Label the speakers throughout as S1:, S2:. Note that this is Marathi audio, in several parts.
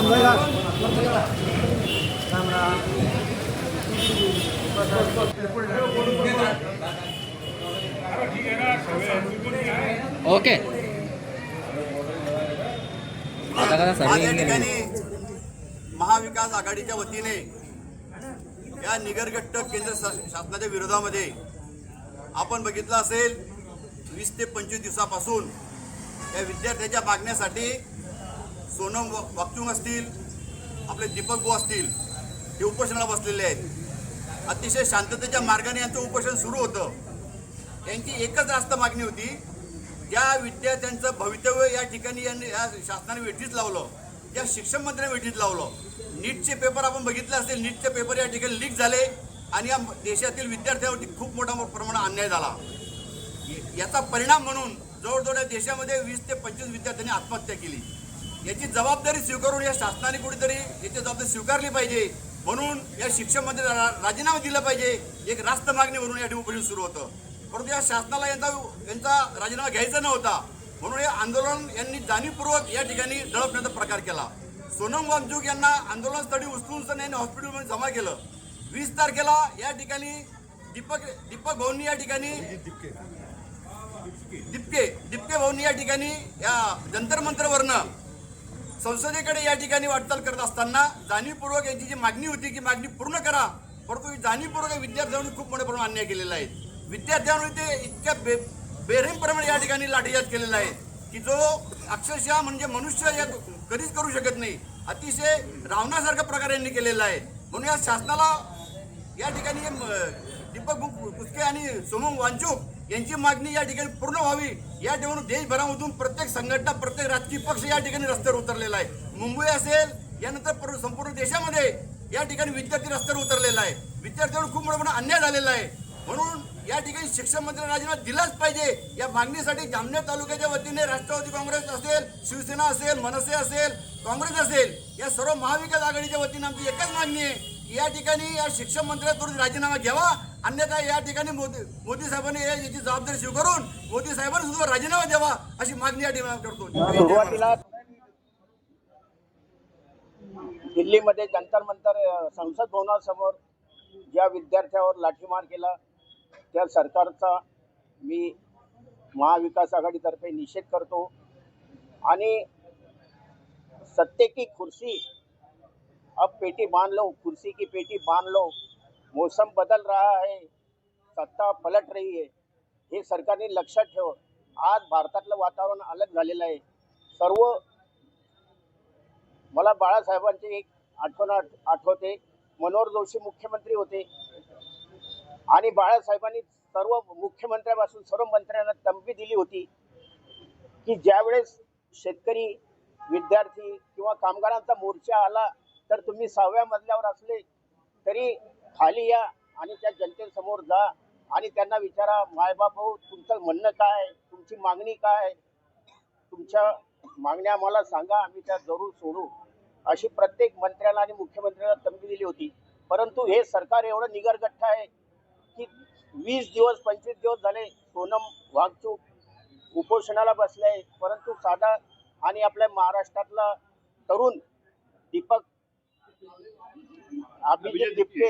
S1: ओके
S2: आज या ठिकाणी महाविकास आघाडीच्या वतीने या निगरगट्ट केंद्र शासनाच्या विरोधामध्ये आपण बघितलं असेल 20 ते 25 दिवसापासून या विद्यार्थ्यांच्या मागण्यासाठी सोनम वांगचुक असतील, आपले दीपक भाऊ असतील, हे उपोषणाला बसलेले आहेत. अतिशय शांततेच्या मार्गाने यांचं उपोषण सुरू होतं. यांची एकच रास्त मागणी होती, ज्या विद्यार्थ्यांचं भवितव्य या ठिकाणी यांनी या शासनाने वेठीस लावलं, ज्या शिक्षण मंत्र्यांनी वेठीस लावलं. नीटचे पेपर आपण बघितले असेल, नीटचे पेपर या ठिकाणी लीक झाले आणि या देशातील विद्यार्थ्यांवरती खूप मोठा प्रमाणात अन्याय झाला. याचा परिणाम म्हणून जवळजवळ या देशामध्ये 20 ते 25 विद्यार्थ्यांनी आत्महत्या केली. याची जबाबदारी स्वीकारून या शासनाने कुठेतरी याची जबाबदारी स्वीकारली पाहिजे. म्हणून या शिक्षण मंत्र्यांना राजीनामा दिला पाहिजे. एक रास्त मागणी म्हणून या ठिकाणी उपोषण सुरू होतं. परंतु या शासनाला यांचा राजीनामा घ्यायचा नव्हता, म्हणून हे आंदोलन यांनी जाणीवपूर्वक या ठिकाणी दडपण्याचा प्रकार केला. सोनम वांगचुक यांना आंदोलनस्थळी उचलून यांनी हॉस्पिटलमध्ये जमा केलं. 20 तारखेला या ठिकाणी दीपक भाऊंनी या ठिकाणी दिपके भाऊंनी या ठिकाणी या जंतर मंतरवरनं संसदेकडे या ठिकाणी वाटचाल करत असताना जाणीवपूर्वक यांची जी मागणी होती की मागणी पूर्ण करा, परंतु जाणीवपूर्वक विद्यार्थ्यांनी खूप मोठ्या प्रमाणात अन्याय केलेला आहे. विद्यार्थ्यांवर ते इतक्या बेरहीमप्रमाणे या ठिकाणी लाठीचार्ज केलेला आहे की जो अक्षरशः म्हणजे मनुष्य या कधीच करू शकत नाही. अतिशय रावणासारखा प्रकार यांनी केलेला आहे. म्हणून या शासनाला या ठिकाणी दीपक कुचके आणि सोनम वांगचुक यांची मागणी या ठिकाणी पूर्ण व्हावी. या ठिकाणी देशभरामधून प्रत्येक संघटना, प्रत्येक राजकीय पक्ष या ठिकाणी रस्त्यावर उतरलेला आहे. मुंबई असेल, यानंतर संपूर्ण देशामध्ये या ठिकाणी विद्यार्थी रस्त्यावर उतरलेला आहे. विद्यार्थ्यांवर खूप मोठा अन्याय झालेला आहे. म्हणून या ठिकाणी शिक्षण मंत्र्यांना राजीनामा दिलाच पाहिजे. या मागणीसाठी जामनेर तालुक्याच्या वतीने राष्ट्रवादी काँग्रेस असेल, शिवसेना असेल, मनसे असेल, काँग्रेस असेल, या सर्व महाविकास आघाडीच्या वतीने आमची एकच मागणी आहे. या ठिकाणी या शिक्षण मंत्र्यांकडून राजीनामा घ्यावा, अन्यथा या ठिकाणी मोदी साहेबांनी याची जबाबदारी स्वीकारून मोदी साहेबांनी सुद्धा राजीनामा द्यावा अशी मागणी या ठिकाणी करतो.
S3: सुरुवातीला दिल्लीमध्ये जंतर मंतर संसद भवनासमोर ज्या विद्यार्थ्यावर लाठीमार केला त्या सरकारचा मी महाविकास आघाडीतर्फे निषेध करतो. आणि सत्ते की कुर्सी अब पेटी बांध लो, कुर्सी की पेटी बांध लो, मौसम बदल रहा है, सत्ता पलट रही है, हे सरकारने लक्षात ठेव. आज भारतातलं वातावरण अलग झालेलं आहे. सर्व मला बाळासाहेबांची एक आठवण आठवते. मनोहर जोशी मुख्यमंत्री होते आणि बाळासाहेबांनी सर्व मुख्यमंत्र्यांपासून सर्व मंत्र्यांना तंबी दिली होती की ज्यावेळेस शेतकरी, विद्यार्थी किंवा कामगारांचा मोर्चा आला तर तुम्ही 6व्या मजल्यावर असले तरी खाली या आणि त्या जनतेसमोर जा आणि त्यांना विचारा, मायबाप हो, तुमचं म्हणणं काय, तुमची मागणी काय, तुमच्या मागण्या आम्हाला सांगा, आम्ही त्या जरूर सोडू, अशी प्रत्येक मंत्र्याला आणि मुख्यमंत्र्यांना तंबी दिली होती. परंतु हे सरकार एवढं निगरगठ्ठ आहे की 20 दिवस 25 दिवस झाले सोनम वांगचुक उपोषणाला बसले आहे. परंतु साधा आणि आपल्या महाराष्ट्रातला तरुण दीपक अभिजित दिपके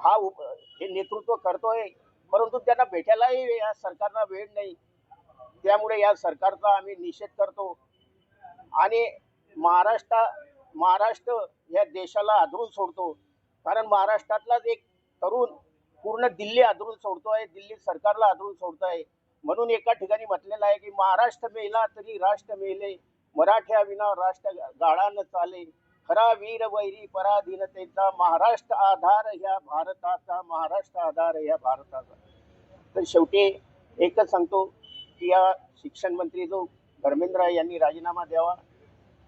S3: हा हे नेतृत्व करतोय, परंतु त्यांना भेटायलाही या सरकारला वेळ नाही. त्यामुळे या सरकारचा आम्ही निषेध करतो आणि महाराष्ट्र या देशाला आदरून सोडतो. कारण महाराष्ट्रातलाच एक तरुण पूर्ण दिल्ली आदरून सोडतोय, दिल्ली सरकारला आदरून सोडतोय. म्हणून एका ठिकाणी म्हटलेलं आहे की महाराष्ट्र मेला तरी राष्ट्र मेले, मराठ्या विना राष्ट्र गाळा न चाले, खरा वीर वैरी पराधीनतेचा, महाराष्ट्र आधार ह्या भारताचा, महाराष्ट्र आधार ह्या भारताचा. तर शेवटी एकच सांगतो की या शिक्षण मंत्री जो धर्मेंद्र यांनी राजीनामा द्यावा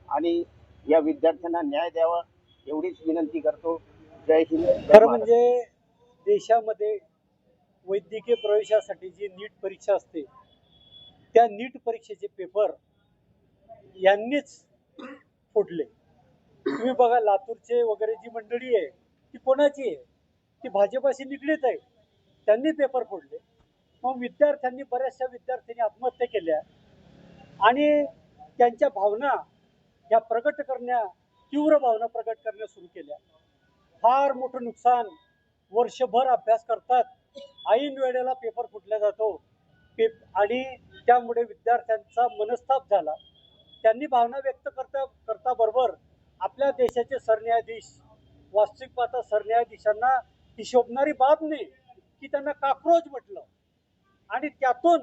S3: आणि या विद्यार्थ्यांना न्याय द्यावा एवढीच विनंती करतो. जय हिंद.
S4: खरं म्हणजे देशामध्ये वैद्यकीय प्रवेशासाठी जी नीट परीक्षा असते त्या नीट परीक्षेचे पेपर यांनीच फोडले. तुम्ही बघा, लातूरचे वगैरे जी मंडळी आहे ती कोणाची आहे? ती भाजपाशी निगडीत आहे. त्यांनी पेपर फोडले. मग विद्यार्थ्यांनी, बऱ्याचशा विद्यार्थ्यांनी आत्महत्या केल्या आणि त्यांच्या भावना या प्रकट करण्या तीव्र भावना प्रकट करण्या सुरू केल्या. फार मोठं नुकसान, वर्षभर अभ्यास करतात, ऐन वेळेला पेपर फुटला जातो आणि त्यामुळे विद्यार्थ्यांचा मनस्ताप झाला. त्यांनी भावना व्यक्त करता बरोबर आपल्या देशाचे सरन्यायाधीश, वास्तविक पाहता सरन्यायाधीशांना ही शोभणारी बाब नाही की त्यांना काक्रोच म्हटलं आणि त्यातून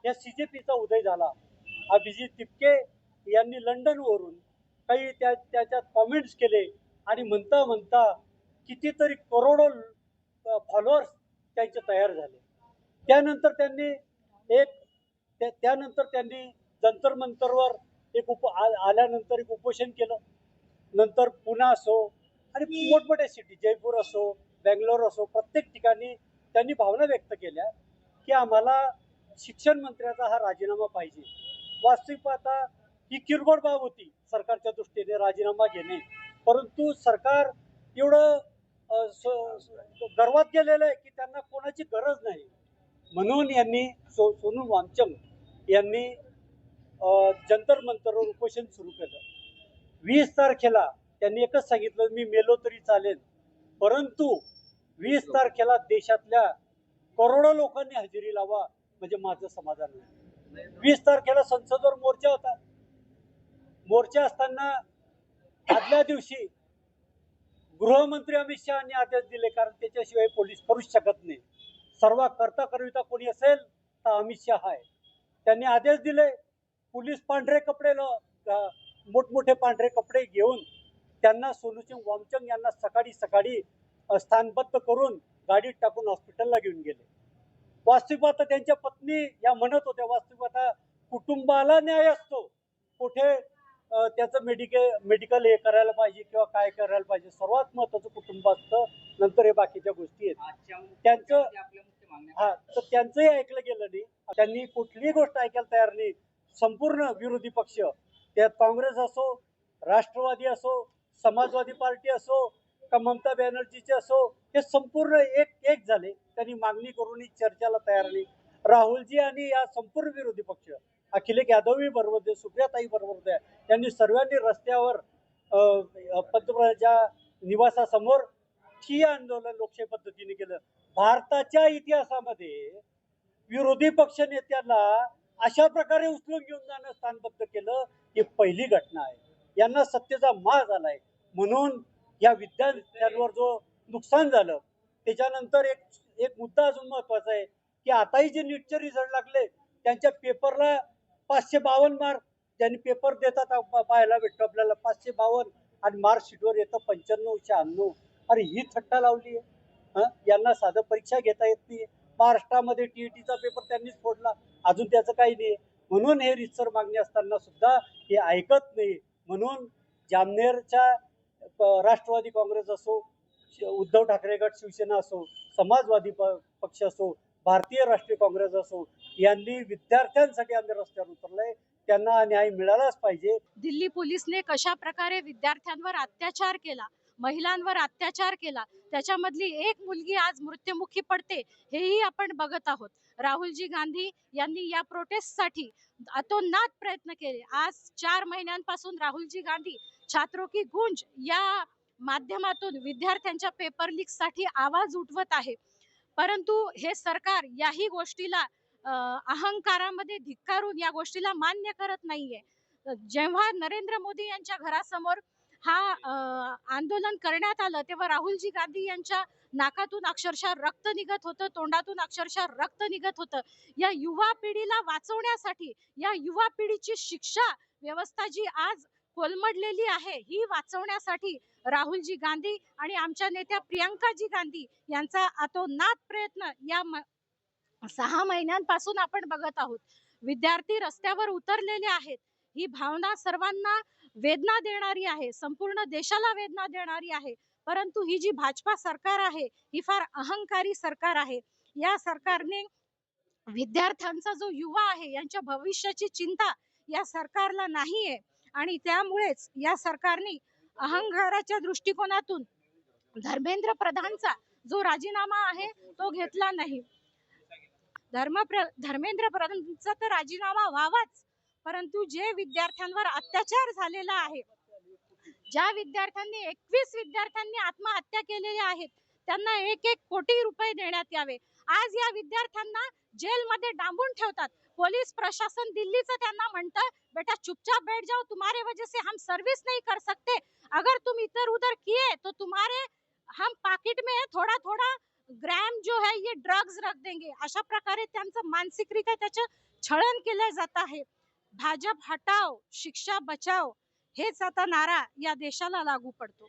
S4: या CJPचा उदय झाला. अभिजित तिपके यांनी लंडनवरून काही त्याच्यात कॉमेंट्स केले आणि म्हणता म्हणता कितीतरी करोडो फॉलोअर्स त्यांचे तयार झाले. त्यानंतर त्यांनी जंतर मंतरवर आल्यानंतर एक उपोषण केलं. नंतर पुणे असो आणि मोठमोठ्या सिटी, जयपूर असो, बेंगलोर असो, प्रत्येक ठिकाणी त्यांनी भावना व्यक्त केल्या की आम्हाला शिक्षण मंत्र्याचा हा राजीनामा पाहिजे. वास्तविक पाहता ही किरकोळ बाब होती सरकारच्या दृष्टीने राजीनामा घेणे, परंतु सरकार एवढं गर्वात गेलेलं आहे की त्यांना कोणाची गरज नाही. म्हणून यांनी सोनू वामचंग यांनी जंतर मंतरवर उपोषण सुरू केलं. 20 तारखेला त्यांनी एकच सांगितलं, मी मेलो तरी चालेल, परंतु 20 तारखेला देशातल्या करोडो लोकांनी हजेरी लावा म्हणजे माझं समाधान होईल. 20 तारखेला संसदवर मोर्चा होता. मोर्चा असताना आदल्या दिवशी गृहमंत्री अमित शहानी आदेश दिले, कारण त्याच्याशिवाय पोलीस करूच शकत नाही. सर्व करविता कोणी असेल तर अमित शहा आहे. त्यांनी आदेश दिले, पोलीस पांढरे कपडे, मोठमोठे पांढरे कपडे घेऊन त्यांना सोनूसिंग वामचंग यांना सकाळी सकाळी स्थानबद्ध करून गाडीत टाकून हॉस्पिटलला घेऊन गेले. वास्तविक आता त्यांच्या पत्नी या म्हणत होत्या, वास्तविक आता कुटुंबाला न्याय असतो, कुठे त्याचं मेडिकल हे करायला पाहिजे किंवा काय करायला पाहिजे, सर्वात महत्वाचं कुटुंब असतं, नंतर हे बाकीच्या गोष्टी आहेत. त्यांचंही ऐकलं गेलं नाही. त्यांनी कुठलीही गोष्ट ऐकायला तयार नाही. संपूर्ण विरोधी पक्ष, त्यात काँग्रेस असो, राष्ट्रवादी असो, समाजवादी पार्टी असो, का ममता बॅनर्जीचे असो, हे संपूर्ण एक झाले. त्यांनी मागणी करूनही चर्चेला तयार नाही. राहुलजी आणि या संपूर्ण विरोधी पक्ष, अखिलेश यादवही बरोबर होते, सुप्रियाताई बरोबर होत्या, त्यांनी सर्वांनी रस्त्यावर पंतप्रधानांच्या निवासासमोर ठिय्या आंदोलन लोकशाही पद्धतीने केलं. भारताच्या इतिहासामध्ये विरोधी पक्ष नेत्याला अशा प्रकारे उचलून घेऊन जाणं स्थानबद्ध केलं, ही पहिली घटना आहे. यांना सत्तेचा माळ झालाय. म्हणून या विद्यार्थ्यांवर जो नुकसान झालं, त्याच्यानंतर एक मुद्दा अजून महत्वाचा आहे की आताही जे नीटचे रिझल्ट लागले, त्यांच्या पेपरला 552 मार्क, ज्यांनी पेपर देतात पाहायला भेटतो आपल्याला 552 आणि मार्कशीटवर येतं 95-96. अरे ही थट्टा लावली आहे. यांना साधं परीक्षा घेता येत नाही. महाराष्ट्रामध्ये TETचा पेपर त्यांनीच फोडला, अजून त्याचं काही नाही. म्हणून हे रितसर मागणी असताना सुद्धा हे ऐकत नाही. म्हणून जामनेरच्या राष्ट्रवादी काँग्रेस असो, उद्धव ठाकरे गट शिवसेना असो, समाजवादी पक्ष असो, भारतीय राष्ट्रीय काँग्रेस असो, यांनी विद्यार्थ्यांसाठी आम्ही रस्त्यावर उतरलंय. त्यांना न्याय मिळालाच पाहिजे.
S5: दिल्ली पोलिसने कशा प्रकारे विद्यार्थ्यांवर अत्याचार केला, महिलांवर अत्याचार केला, त्याच्यामधली एक मुलगी आज मृत्युमुखी पडते, हेही आपण बघत आहोत. राहुलजी गांधी यांनी या प्रोटेस्टसाठी अतोनात प्रयत्न केले. आज 4 महिन्यांपासून राहुलजी गांधी छात्रों की गूंज या माध्यमातून विद्यार्थ्यांच्या पेपर लीक साठी आवाज उठवत आहे. परंतु हे सरकार याही गोष्टीला अहंकारामध्ये धिक्कारून या गोष्टीला मान्य करत नाहीये. जेव्हा नरेंद्र मोदी यांच्या घरासमोर हा आंदोलन करण्यात आलं, तेव्हा राहुलजी गांधी यांच्या नाकातून अक्षरशः रक्त निघत होतं, तोंडातून अक्षरशः रक्त निघत होतं. या युवा पिढीला वाचवण्यासाठी, या युवा पिढीची शिक्षा व्यवस्था जी आज कोलमडलेली आहे, ही वाचवण्यासाठी राहुलजी गांधी आणि आमच्या नेत्या प्रियंकाजी गांधी यांचा अतोनात प्रयत्न या 6 महिन्यांपासून आपण बघत आहोत. विद्यार्थी रस्त्यावर उतरलेले आहेत. ही भावना सर्वांना वेदना देणारी आहे, संपूर्ण देशाला वेदना देणारी आहे. परंतु ही जी भाजपा सरकार आहे, ही फार अहंकारी सरकार आहे. या सरकारने विद्यार्थ्यांचा जो युवा आहे, यांच्या भविष्याची चिंता या सरकारला नाहीये आणि त्यामुळेच या सरकारने अहंकाराच्या दृष्टिकोनातून धर्मेंद्र प्रधानचा जो राजीनामा आहे तो घेतला नाही. धर्मेंद्र प्रधानचा तर राजीनामा व्हावाच, परंतु जे विद्यार्थ्यांवर अत्याचार झालेला आहे, ज्या विद्यार्थ्यांनी 21 विद्यार्थ्यांनी आत्महत्या केलेल्या आहेत, त्यांना 1-1 कोटी रुपये देण्यात यावे। आज या विद्यार्थ्यांना जेलमध्ये डांबून ठेवतात। पोलीस प्रशासन दिल्लीचं त्यांना म्हणतं, बेटा चुपचाप बैठ जाओ, तुम्हारे वजह से हम सर्विस नहीं कर सकते, अगर तुम इधर उधर किए तो तुम्हारे हम पाकिट में थोड़ा थोड़ा ग्रॅम जो है ये ड्रग्स रख देंगे। अशा प्रकारे त्यांचं मानसिकरित्या त्याचं छळन केलं जात आहे। भाजप हटाओ, शिक्षा बचाओ हेच आता नारा या देशाला लागू पडतो।